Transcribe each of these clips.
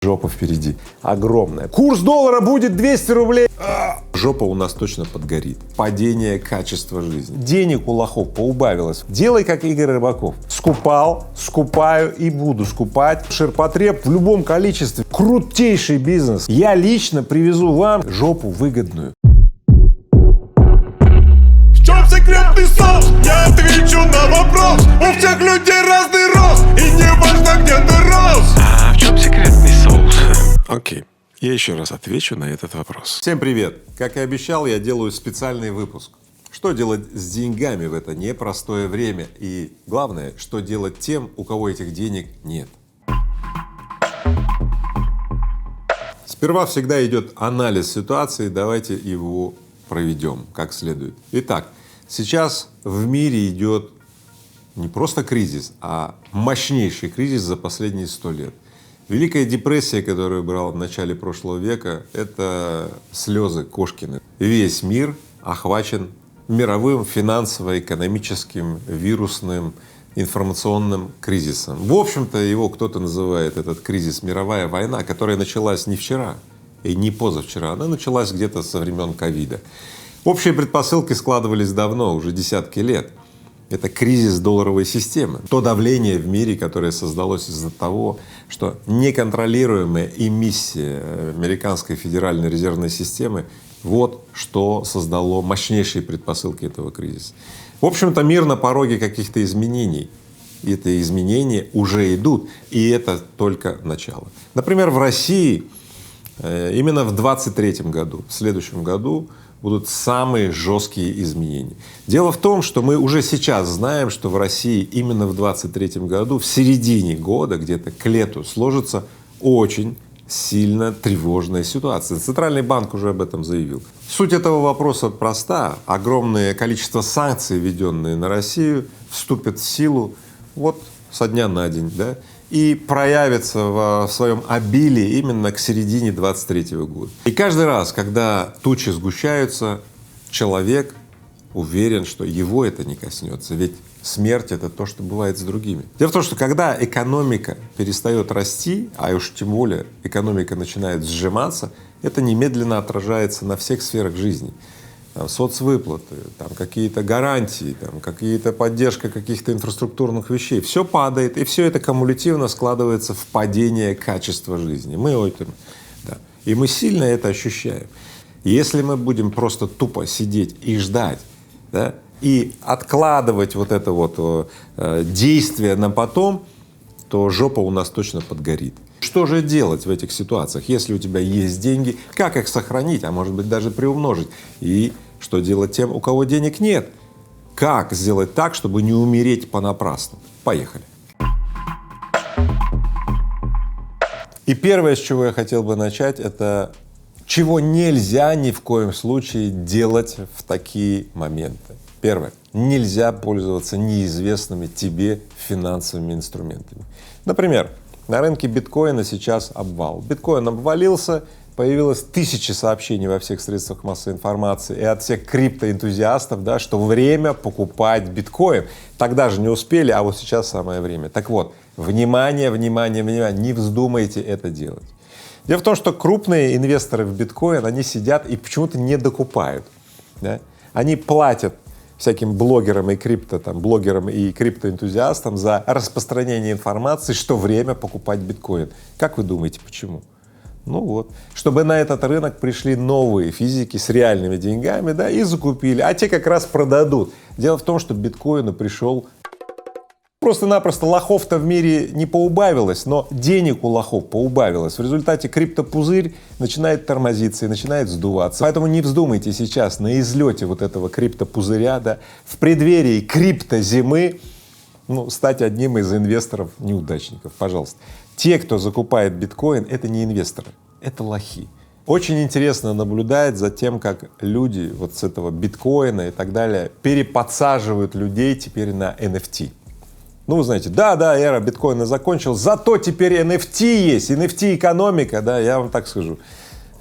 Жопа впереди огромная. Курс доллара будет 200 рублей. Жопа у нас точно подгорит. Падение качества жизни. Денег у лохов поубавилось. Делай, как Игорь Рыбаков. Скупал, скупаю и буду скупать. Ширпотреб в любом количестве. Крутейший бизнес. Я лично привезу вам жопу выгодную. В чем секретный соус? Я отвечу на вопрос. У всех людей разный рост, и не важно, где ты рос. А в чем секретный соус? Окей. Я еще раз отвечу на этот вопрос. Всем привет! Как и обещал, я делаю специальный выпуск. Что делать с деньгами в это непростое время? И главное, что делать тем, у кого этих денег нет? Сперва всегда идет анализ ситуации, давайте его проведем как следует. Итак, сейчас в мире идет не просто кризис, а мощнейший кризис за последние 100 лет. Великая депрессия, которую брал в начале прошлого века, это слезы Кошкина. Весь мир охвачен мировым финансово-экономическим, вирусным, информационным кризисом. В общем-то, его кто-то называет, этот кризис, мировая война, которая началась не вчера и не позавчера, она началась где-то со времен ковида. Общие предпосылки складывались давно, уже десятки лет. Это кризис долларовой системы. То давление в мире, которое создалось из-за того, что неконтролируемая эмиссия американской федеральной резервной системы, вот что создало мощнейшие предпосылки этого кризиса. В общем-то, мир на пороге каких-то изменений. И эти изменения уже идут, и это только начало. Например, в России именно в 2023 году, в следующем году, будут самые жесткие изменения. Дело в том, что мы уже сейчас знаем, что в России именно в 2023 году, в середине года, где-то к лету, сложится очень сильно тревожная ситуация. Центральный банк уже об этом заявил. Суть этого вопроса проста. Огромное количество санкций, введенные на Россию, вступят в силу вот со дня на день, да, и проявится в своем обилии именно к середине 2023 года. И каждый раз, когда тучи сгущаются, человек уверен, что его это не коснется, ведь смерть — это то, что бывает с другими. Дело в том, что когда экономика перестает расти, а уж тем более экономика начинает сжиматься, это немедленно отражается на всех сферах жизни. Там соцвыплаты, там какие-то гарантии, там какие-то поддержка каких-то инфраструктурных вещей. Все падает, и все это кумулятивно складывается в падение качества жизни. Мы это, да, и мы сильно это ощущаем. Если мы будем просто тупо сидеть и ждать, да, и откладывать вот это вот действие на потом, то жопа у нас точно подгорит. Что же делать в этих ситуациях, если у тебя есть деньги, как их сохранить, а может быть даже приумножить? И что делать тем, у кого денег нет? Как сделать так, чтобы не умереть понапрасну? Поехали! И первое, с чего я хотел бы начать, это чего нельзя ни в коем случае делать в такие моменты. Первое. Нельзя пользоваться неизвестными тебе финансовыми инструментами. Например, на рынке биткоина сейчас обвал. Биткоин обвалился, появилось тысячи сообщений во всех средствах массовой информации и от всех криптоэнтузиастов, да, что время покупать биткоин. Тогда же не успели, а вот сейчас самое время. Так вот, внимание, внимание, внимание, не вздумайте это делать. Дело в том, что крупные инвесторы в биткоин, они сидят и почему-то не докупают, да? Они платят всяким блогерам и блогерам и криптоэнтузиастам за распространение информации, что время покупать биткоин. Как вы думаете, почему? Ну вот, чтобы на этот рынок пришли новые физики с реальными деньгами, да, и закупили, а те как раз продадут. Дело в том, что биткоину пришел просто-напросто лохов-то в мире не поубавилось, но денег у лохов поубавилось. В результате криптопузырь начинает тормозиться и начинает сдуваться. Поэтому не вздумайте сейчас на излете вот этого криптопузыря, да, в преддверии криптозимы, стать одним из инвесторов-неудачников. Пожалуйста. Те, кто закупает биткоин, это не инвесторы, это лохи. Очень интересно наблюдать за тем, как люди вот с этого биткоина и так далее переподсаживают людей теперь на NFT. Ну, вы знаете, да, эра биткоина закончилась, зато теперь NFT есть, NFT-экономика, да, я вам так скажу.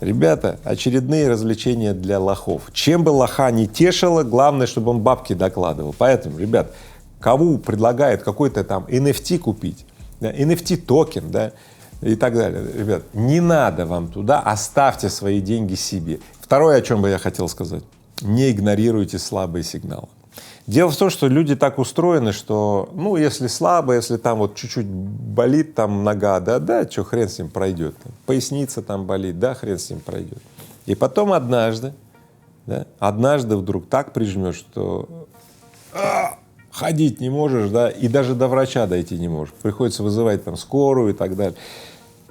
Ребята, очередные развлечения для лохов. Чем бы лоха не тешило, главное, чтобы он бабки докладывал. Поэтому, ребят, кому предлагают какой-то там NFT купить, да, NFT-токен, да, и так далее. Ребят, не надо вам туда, оставьте свои деньги себе. Второе, о чем бы я хотел сказать, не игнорируйте слабые сигналы. Дело в том, что люди так устроены, что, ну, если слабо, если там вот чуть-чуть болит там нога, да, что хрен с ним пройдет, поясница там болит, да, хрен с ним пройдет. И потом однажды вдруг так прижмешь, что ходить не можешь, да, и даже до врача дойти не можешь. Приходится вызывать там скорую и так далее.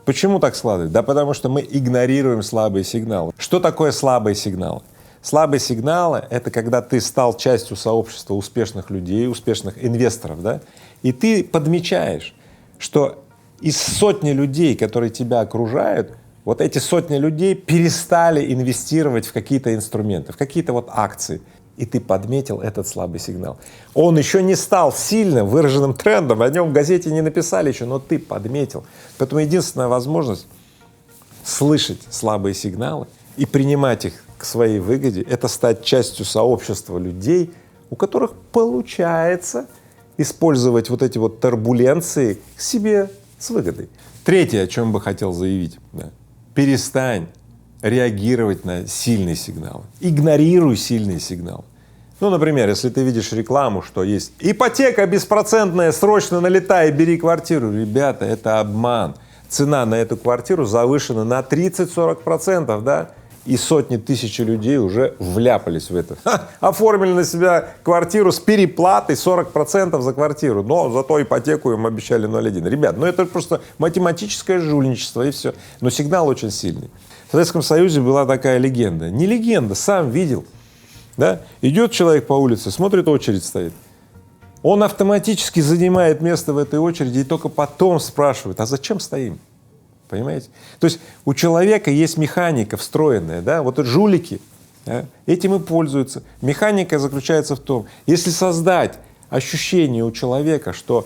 Почему так складывается? Да потому что мы игнорируем слабые сигналы. Что такое слабые сигналы? Слабые сигналы — это когда ты стал частью сообщества успешных людей, успешных инвесторов, да, и ты подмечаешь, что из сотни людей, которые тебя окружают, вот эти сотни людей перестали инвестировать в какие-то инструменты, в какие-то вот акции, и ты подметил этот слабый сигнал. Он еще не стал сильным выраженным трендом, о нем в газете не написали еще, но ты подметил. Поэтому единственная возможность слышать слабые сигналы и принимать их к своей выгоде — это стать частью сообщества людей, у которых получается использовать вот эти вот турбуленции к себе с выгодой. Третье, о чем бы хотел заявить, да. Перестань реагировать на сильные сигналы, игнорируй сильные сигналы. Ну, например, если ты видишь рекламу, что есть ипотека беспроцентная, срочно налетай, бери квартиру. Ребята, это обман. Цена на эту квартиру завышена на 30–40%, да? И сотни тысяч людей уже вляпались в это. Оформили на себя квартиру с переплатой 40% за квартиру, но зато ипотеку им обещали 0,1. Ребят, ну это просто математическое жульничество и все. Но сигнал очень сильный. В Советском Союзе была такая легенда. Не легенда, сам видел. Да? Идет человек по улице, смотрит, очередь стоит. Он автоматически занимает место в этой очереди и только потом спрашивает: а зачем стоим? Понимаете? То есть у человека есть механика встроенная, да, вот жулики, да, этим и пользуются. Механика заключается в том, если создать ощущение у человека, что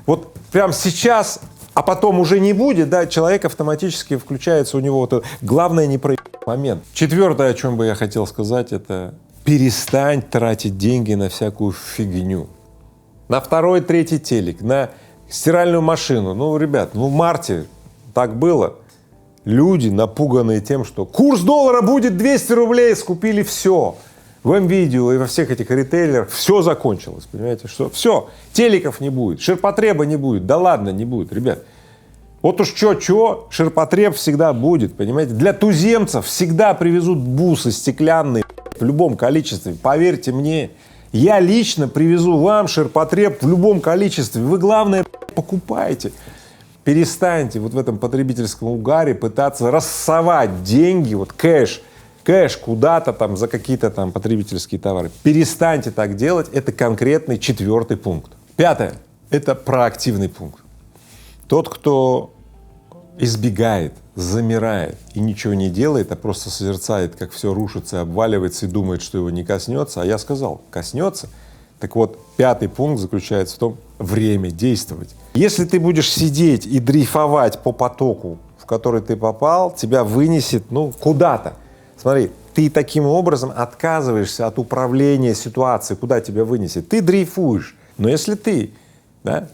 вот прямо сейчас, а потом уже не будет, да, человек автоматически включается, у него вот это, главное не проебать момент. Четвертое, о чем бы я хотел сказать, это перестань тратить деньги на всякую фигню. На второй, третий телек, на стиральную машину. Ну, ребят, ну в марте так было. Люди, напуганные тем, что курс доллара будет 200 рублей, скупили все. В М-видео и во всех этих ритейлерах все закончилось, понимаете, что все, телеков не будет, ширпотреба не будет, да ладно, не будет, ребят. Вот уж чё, ширпотреб всегда будет, понимаете. Для туземцев всегда привезут бусы стеклянные в любом количестве, поверьте мне. Я лично привезу вам ширпотреб в любом количестве, вы, главное, покупайте. Перестаньте вот в этом потребительском угаре пытаться рассовать деньги, вот кэш куда-то там за какие-то там потребительские товары. Перестаньте так делать, это конкретный четвертый пункт. Пятое — это проактивный пункт. Тот, кто избегает, замирает и ничего не делает, а просто созерцает, как все рушится, обваливается и думает, что его не коснется, а я сказал, коснется. Так вот, пятый пункт заключается в том: время действовать. Если ты будешь сидеть и дрейфовать по потоку, в который ты попал, тебя вынесет, ну, куда-то. Смотри, ты таким образом отказываешься от управления ситуацией, куда тебя вынесет. Ты дрейфуешь. Но если ты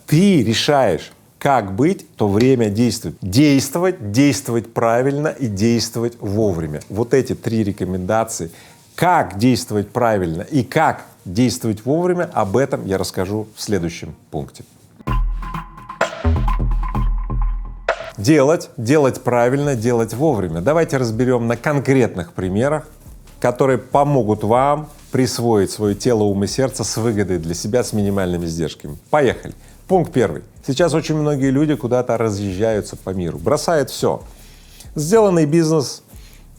решаешь, как быть, то время действует. Действовать правильно и действовать вовремя. Вот эти 3 рекомендации. Как действовать правильно и как действовать вовремя, об этом я расскажу в следующем пункте. Делать правильно, делать вовремя. Давайте разберем на конкретных примерах, которые помогут вам присвоить свое тело, ум и сердце с выгодой для себя, с минимальными издержками. Поехали. Пункт первый. Сейчас очень многие люди куда-то разъезжаются по миру, бросают все. Сделанный бизнес,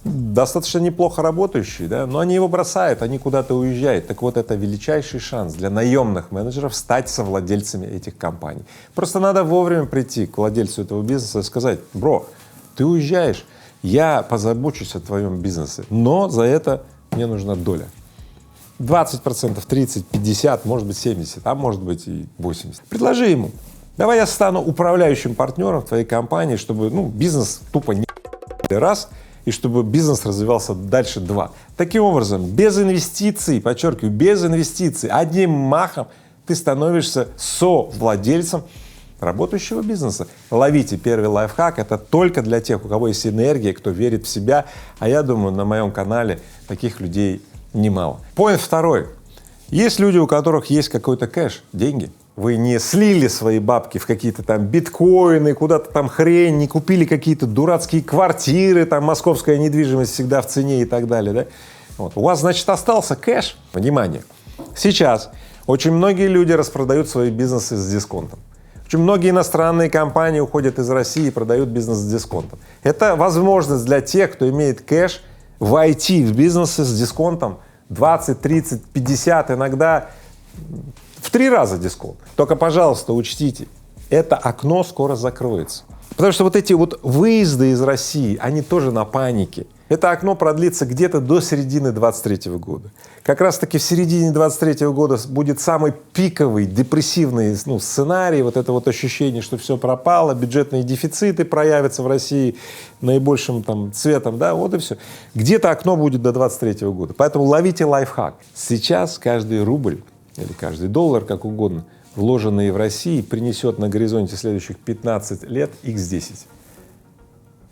достаточно неплохо работающий, да, но они его бросают, они куда-то уезжают. Так вот, это величайший шанс для наемных менеджеров стать совладельцами этих компаний. Просто надо вовремя прийти к владельцу этого бизнеса и сказать: бро, ты уезжаешь, я позабочусь о твоем бизнесе, но за это мне нужна доля. 20%, 30%, 50%, может быть 70%, а может быть и 80%. Предложи ему: давай я стану управляющим партнером в твоей компании, чтобы, бизнес тупо не раз, и чтобы бизнес развивался дальше 2. Таким образом, без инвестиций, подчеркиваю, без инвестиций, одним махом ты становишься совладельцем работающего бизнеса. Ловите первый лайфхак, это только для тех, у кого есть энергия, кто верит в себя, а я думаю, на моем канале таких людей немало. Поинт второй. Есть люди, у которых есть какой-то кэш, деньги. Вы не слили свои бабки в какие-то там биткоины, куда-то там хрень, не купили какие-то дурацкие квартиры, там московская недвижимость всегда в цене и так далее, да? Вот. У вас, значит, остался кэш. Внимание! Сейчас очень многие люди распродают свои бизнесы с дисконтом. Очень многие иностранные компании уходят из России и продают бизнес с дисконтом. Это возможность для тех, кто имеет кэш, войти в бизнесы с дисконтом 20, 30, 50, иногда в 3 раза дисконт. Только, пожалуйста, учтите, это окно скоро закроется. Потому что вот эти вот выезды из России, они тоже на панике. Это окно продлится где-то до середины 2023 года. Как раз-таки в середине 2023 года будет самый пиковый, депрессивный сценарий, вот это вот ощущение, что все пропало, бюджетные дефициты проявятся в России наибольшим там цветом, да, вот и все. Где-то окно будет до 2023 года. Поэтому ловите лайфхак. Сейчас каждый рубль или каждый доллар, как угодно, вложенный в России, принесет на горизонте следующих 15 лет x10.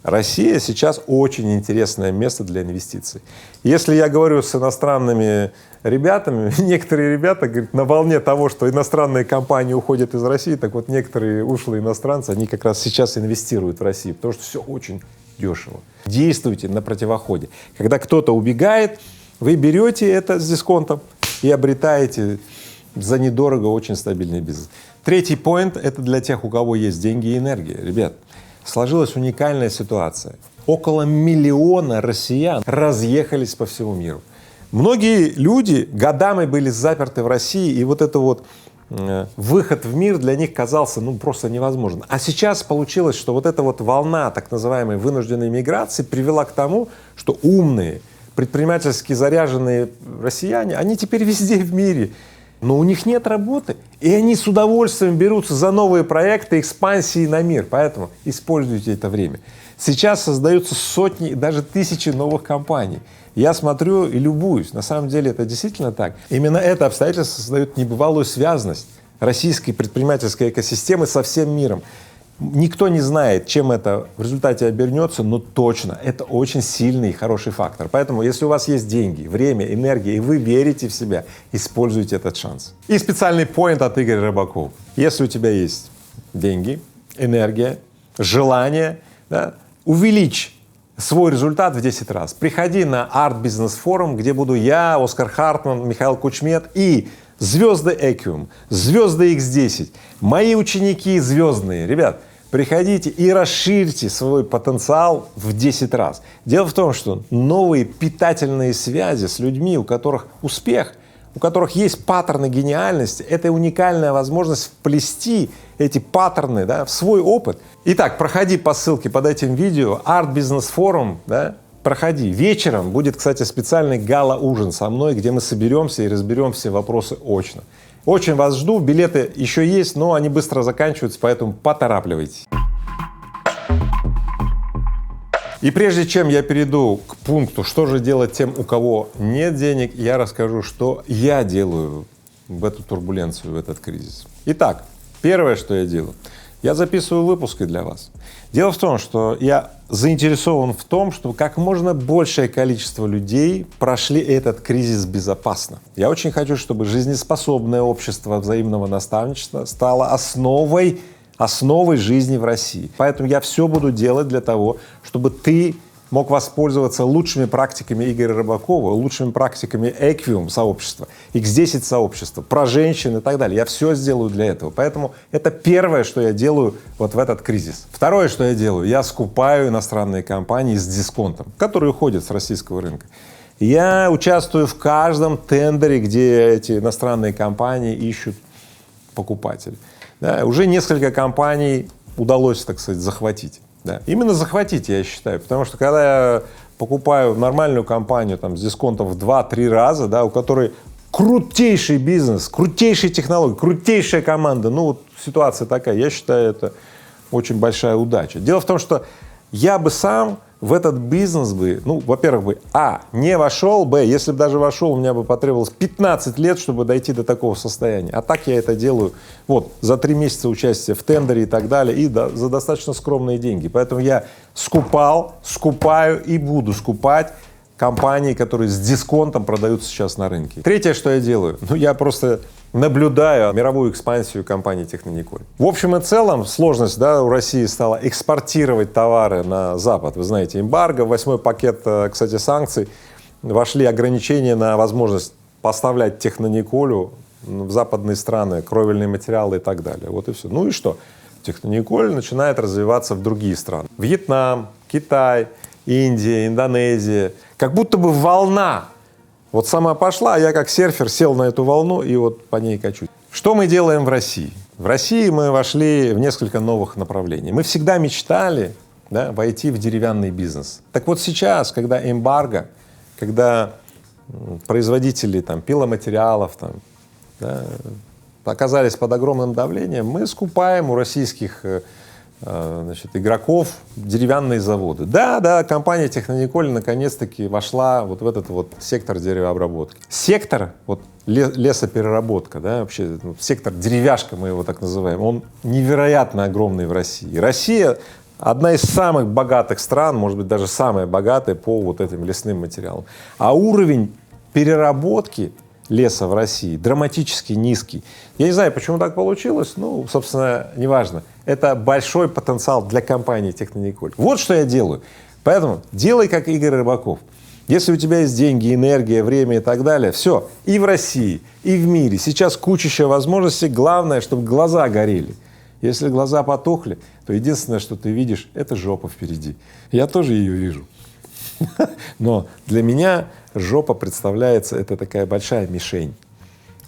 Россия сейчас очень интересное место для инвестиций. Если я говорю с иностранными ребятами, некоторые ребята говорят, на волне того, что иностранные компании уходят из России, так вот некоторые ушлые иностранцы, они как раз сейчас инвестируют в Россию, потому что все очень дешево. Действуйте на противоходе. Когда кто-то убегает, вы берете это с дисконтом и обретаете за недорого очень стабильный бизнес. Третий поинт — это для тех, у кого есть деньги и энергия. Ребят, сложилась уникальная ситуация. Около 1 миллиона россиян разъехались по всему миру. Многие люди годами были заперты в России, и вот это вот выход в мир для них казался просто невозможным. А сейчас получилось, что вот эта вот волна так называемой вынужденной миграции привела к тому, что умные, предпринимательски заряженные россияне, они теперь везде в мире. Но у них нет работы, и они с удовольствием берутся за новые проекты экспансии на мир. Поэтому используйте это время. Сейчас создаются сотни, даже тысячи новых компаний. Я смотрю и любуюсь. На самом деле это действительно так. Именно это обстоятельство создает небывалую связанность российской предпринимательской экосистемы со всем миром. Никто не знает, чем это в результате обернется, но точно это очень сильный и хороший фактор. Поэтому, если у вас есть деньги, время, энергия, и вы верите в себя, используйте этот шанс. И специальный поинт от Игоря Рыбакова. Если у тебя есть деньги, энергия, желание, да, увеличь свой результат в 10 раз. Приходи на Art Business Forum, где буду я, Оскар Хартман, Михаил Кучмет и звезды Эквиум, звезды X10, мои ученики звездные. Ребят, приходите и расширьте свой потенциал в 10 раз. Дело в том, что новые питательные связи с людьми, у которых успех, у которых есть паттерны гениальности, это уникальная возможность вплести эти паттерны, да, в свой опыт. Итак, проходи по ссылке под этим видео, Art Business Forum, да, проходи. Вечером будет, кстати, специальный гала-ужин со мной, где мы соберемся и разберем все вопросы очно. Очень вас жду, билеты еще есть, но они быстро заканчиваются, поэтому поторапливайтесь. И прежде чем я перейду к пункту, что же делать тем, у кого нет денег, я расскажу, что я делаю в эту турбуленцию, в этот кризис. Итак, первое, что я делаю, я записываю выпуски для вас. Дело в том, что я заинтересован в том, чтобы как можно большее количество людей прошли этот кризис безопасно. Я очень хочу, чтобы жизнеспособное общество взаимного наставничества стало основой жизни в России. Поэтому я все буду делать для того, чтобы ты мог воспользоваться лучшими практиками Игоря Рыбакова, лучшими практиками Эквиум сообщества, X10 сообщества, про женщин и так далее. Я все сделаю для этого. Поэтому это первое, что я делаю вот в этот кризис. Второе, что я делаю, я скупаю иностранные компании с дисконтом, которые уходят с российского рынка. Я участвую в каждом тендере, где эти иностранные компании ищут покупателей. Да, уже несколько компаний удалось, так сказать, захватить. Да. Именно захватить, я считаю, потому что когда я покупаю нормальную компанию там, с дисконтом в 2-3 раза, да, у которой крутейший бизнес, крутейшие технологии, крутейшая команда, вот ситуация такая, я считаю, это очень большая удача. Дело в том, что я бы сам в этот бизнес бы, ну, во-первых, бы, не вошел, если бы даже вошел, у меня бы потребовалось 15 лет, чтобы дойти до такого состояния. А так я это делаю вот за 3 месяца участия в тендере и так далее, и за достаточно скромные деньги. Поэтому я скупаю и буду скупать компании, которые с дисконтом продаются сейчас на рынке. Третье, что я делаю, я просто наблюдаю мировую экспансию компании Технониколь. В общем и целом сложность, у России стала экспортировать товары на Запад. Вы знаете, эмбарго, 8-й пакет, кстати, санкций, вошли ограничения на возможность поставлять Технониколю в западные страны кровельные материалы и так далее. Вот и все. Ну и что? Технониколь начинает развиваться в другие страны. Вьетнам, Китай, Индия, Индонезия. Как будто бы волна вот сама пошла, а я как серфер сел на эту волну и вот по ней качусь. Что мы делаем в России? В России мы вошли в несколько новых направлений. Мы всегда мечтали войти в деревянный бизнес. Так вот сейчас, когда эмбарго, когда производители пиломатериалов оказались под огромным давлением, мы скупаем у российских игроков деревянные заводы. Да, компания Технониколь наконец-таки вошла вот в этот вот сектор деревообработки. Сектор, лесопереработка, вообще сектор деревяшка, мы его так называем, он невероятно огромный в России. Россия одна из самых богатых стран, может быть, даже самая богатая по вот этим лесным материалам. А уровень переработки леса в России драматически низкий. Я не знаю, почему так получилось, собственно, неважно. Это большой потенциал для компании Технониколь. Вот что я делаю. Поэтому делай, как Игорь Рыбаков. Если у тебя есть деньги, энергия, время и так далее, все, и в России, и в мире сейчас кучища возможностей, главное, чтобы глаза горели. Если глаза потухли, то единственное, что ты видишь, это жопа впереди. Я тоже ее вижу. Но для меня жопа представляется, это такая большая мишень,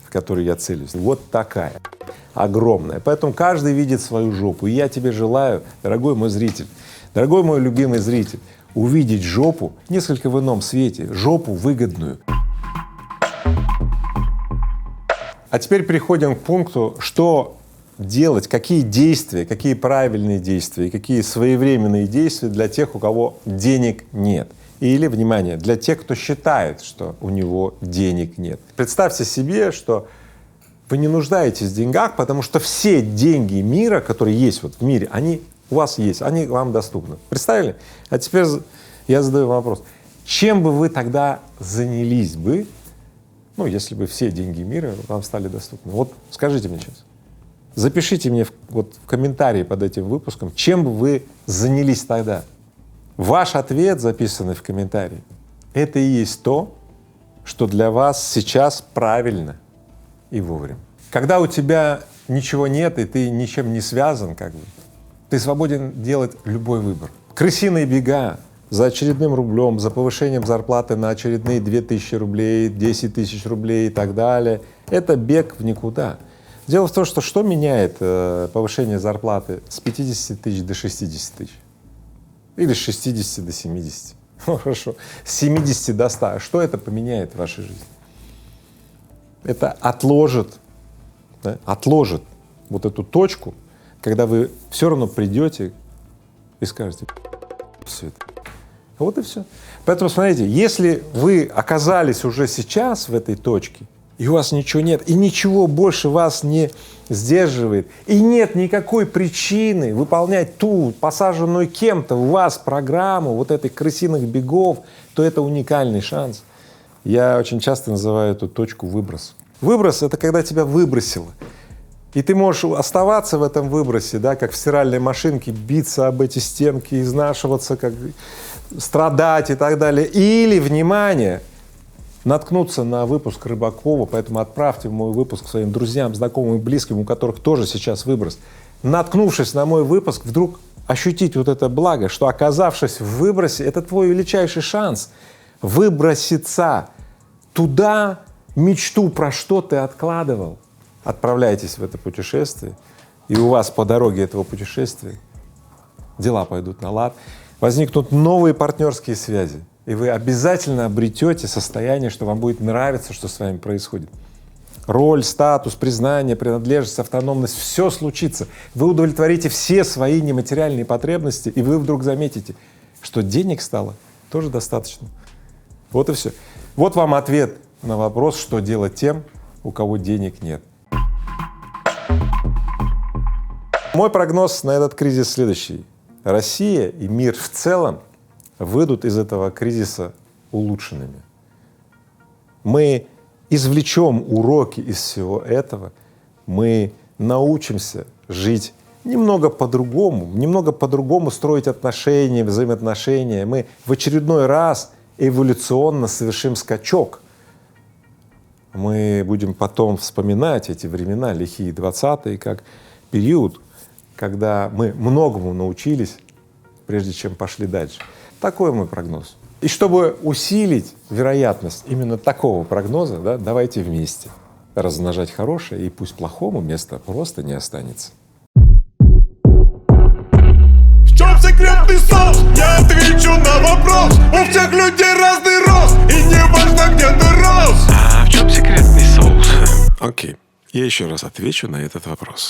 в которую я целюсь. Вот такая, огромная. Поэтому каждый видит свою жопу. И я тебе желаю, дорогой мой зритель, дорогой мой любимый зритель, увидеть жопу несколько в ином свете, жопу выгодную. А теперь переходим к пункту, что делать, какие действия, какие правильные действия, какие своевременные действия для тех, у кого денег нет. Или, внимание, для тех, кто считает, что у него денег нет. Представьте себе, что вы не нуждаетесь в деньгах, потому что все деньги мира, которые есть в мире, они у вас есть, они вам доступны. Представили? А теперь я задаю вопрос. Чем бы вы тогда занялись бы, если бы все деньги мира вам стали доступны? Вот скажите мне сейчас. Запишите мне в комментарии под этим выпуском, чем бы вы занялись тогда. Ваш ответ, записанный в комментарии, это и есть то, что для вас сейчас правильно и вовремя. Когда у тебя ничего нет и ты ничем не связан, ты свободен делать любой выбор. Крысиные бега за очередным рублем, за повышением зарплаты на очередные 2000 рублей, 10 тысяч рублей и так далее — это бег в никуда. Дело в том, что меняет повышение зарплаты с 50 тысяч до 60 тысяч? Или с 60 до 70. Хорошо. С 70 до 100. Что это поменяет в вашей жизни? Это отложит вот эту точку, когда вы все равно придете и скажете: все это. Вот и все. Поэтому смотрите, если вы оказались уже сейчас в этой точке, и у вас ничего нет, и ничего больше вас не сдерживает, и нет никакой причины выполнять ту посаженную кем-то в вас программу вот этих крысиных бегов, то это уникальный шанс. Я очень часто называю эту точку выброс. Выброс — это когда тебя выбросило, и ты можешь оставаться в этом выбросе, как в стиральной машинке, биться об эти стенки, изнашиваться, страдать и так далее. Или, внимание, наткнуться на выпуск Рыбакова, поэтому отправьте мой выпуск своим друзьям, знакомым и близким, у которых тоже сейчас выброс. Наткнувшись на мой выпуск, вдруг ощутить вот это благо, что, оказавшись в выбросе, это твой величайший шанс выброситься туда, мечту, про что ты откладывал. Отправляйтесь в это путешествие, и у вас по дороге этого путешествия дела пойдут на лад, возникнут новые партнерские связи, и вы обязательно обретете состояние, что вам будет нравиться, что с вами происходит. Роль, статус, признание, принадлежность, автономность — все случится. Вы удовлетворите все свои нематериальные потребности, и вы вдруг заметите: что денег стало тоже достаточно. Вот и все. Вот вам ответ на вопрос, что делать тем, у кого денег нет. Мой прогноз на этот кризис следующий. Россия и мир в целом выйдут из этого кризиса улучшенными. Мы извлечем уроки из всего этого, мы научимся жить немного по-другому строить отношения, взаимоотношения. Мы в очередной раз эволюционно совершим скачок. Мы будем потом вспоминать эти времена, лихие 20-е, как период, когда мы многому научились, прежде чем пошли дальше. Такой мой прогноз. И чтобы усилить вероятность именно такого прогноза, да, давайте вместе размножать хорошее, и пусть плохому места просто не останется. В чем секретный соус? Я отвечу на вопрос. У всех людей разный рост, и не важно, где ты рос. А в чем секретный соус? Окей, я еще раз отвечу на этот вопрос.